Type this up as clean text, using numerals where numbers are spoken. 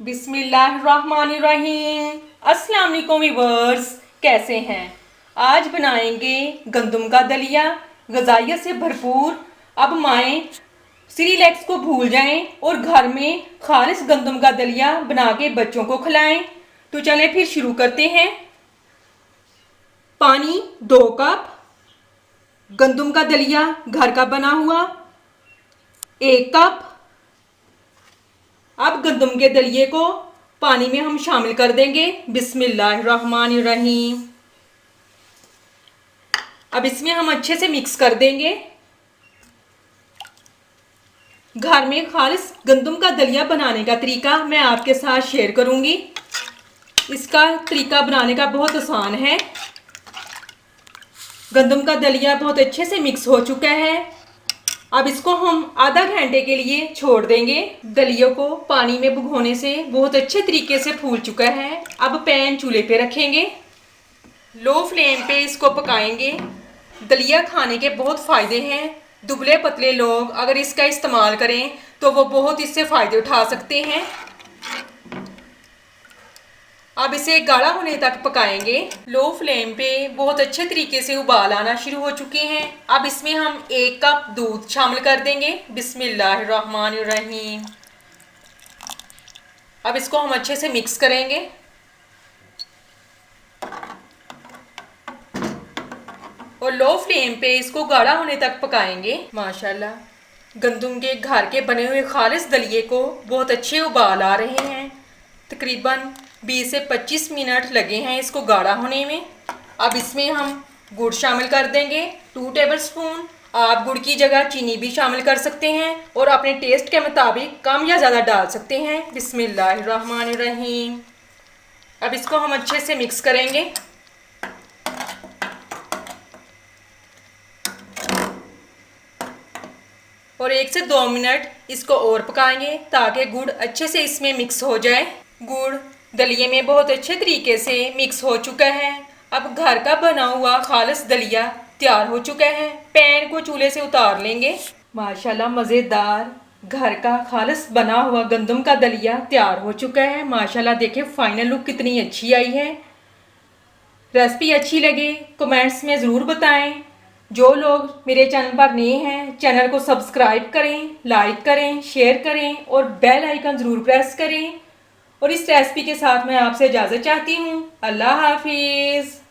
बिस्मिल्लाहिर्रहमानिर्रहीम। अस्सलाम वालेकुम व्यूअर्स, कैसे हैं? आज बनाएंगे गंदम का दलिया, ग़िज़ाइयत से भरपूर। अब माएँ सीरियल्स को भूल जाएं और घर में खालिस गंदम का दलिया बना के बच्चों को खिलाएं। तो चलें फिर शुरू करते हैं। पानी 2 कप, गंदम का दलिया घर का बना हुआ 1 कप। अब गंदम के दलिये को पानी में हम शामिल कर देंगे। बिस्मिल्लाहिर्रहमानिर्रहीम। अब इसमें हम अच्छे से मिक्स कर देंगे। घर में खालिस गंदम का दलिया बनाने का तरीका मैं आपके साथ शेयर करूंगी। इसका तरीका बनाने का बहुत आसान है। गंदम का दलिया बहुत अच्छे से मिक्स हो चुका है। अब इसको हम आधा घंटे के लिए छोड़ देंगे। दलियों को पानी में भिगोने से बहुत अच्छे तरीके से फूल चुका है। अब पैन चूल्हे पे रखेंगे, लो फ्लेम पे इसको पकाएंगे। दलिया खाने के बहुत फ़ायदे हैं। दुबले पतले लोग अगर इसका इस्तेमाल करें तो वो बहुत इससे फ़ायदे उठा सकते हैं। अब इसे गाढ़ा होने तक पकाएंगे। लो फ्लेम पे बहुत अच्छे तरीके से उबाल आना शुरू हो चुके हैं। अब इसमें हम 1 कप दूध शामिल कर देंगे। बिस्मिल्लाहिर्रहमानिर्रहीम। अब इसको हम अच्छे से मिक्स करेंगे। और लो फ्लेम पे इसको गाढ़ा होने तक पकाएंगे। माशाल्लाह गंदम के घर के बने हुए खालिस दलिये को बहुत अच्छे उबाल आ रहे हैं। तकरीबन 20 से 25 मिनट लगे हैं इसको गाढ़ा होने में। अब इसमें हम गुड़ शामिल कर देंगे 2 टेबलस्पून। आप गुड़ की जगह चीनी भी शामिल कर सकते हैं और अपने टेस्ट के मुताबिक कम या ज़्यादा डाल सकते हैं। बिस्मिल्लाहिर्रहमानिर्रहीम। अब इसको हम अच्छे से मिक्स करेंगे। और 1 से 2 मिनट इसको और पकाएंगे ताकि गुड़ अच्छे से इसमें मिक्स हो जाए। गुड़ दलिये में बहुत अच्छे तरीके से मिक्स हो चुका है। अब घर का बना हुआ खालिस दलिया तैयार हो चुका है। पैन को चूल्हे से उतार लेंगे। माशाल्लाह मज़ेदार घर का खालिस बना हुआ गंदम का दलिया तैयार हो चुका है। माशाल्लाह देखिए फाइनल लुक कितनी अच्छी आई है। रेसिपी अच्छी लगे कमेंट्स में ज़रूर बताएं। जो लोग मेरे चैनल पर नए हैं चैनल को सब्सक्राइब करें, लाइक करें, शेयर करें और बेल आइकन ज़रूर प्रेस करें। और इस रेसिपी के साथ मैं आपसे इजाज़त चाहती हूँ। अल्लाह हाफिज़।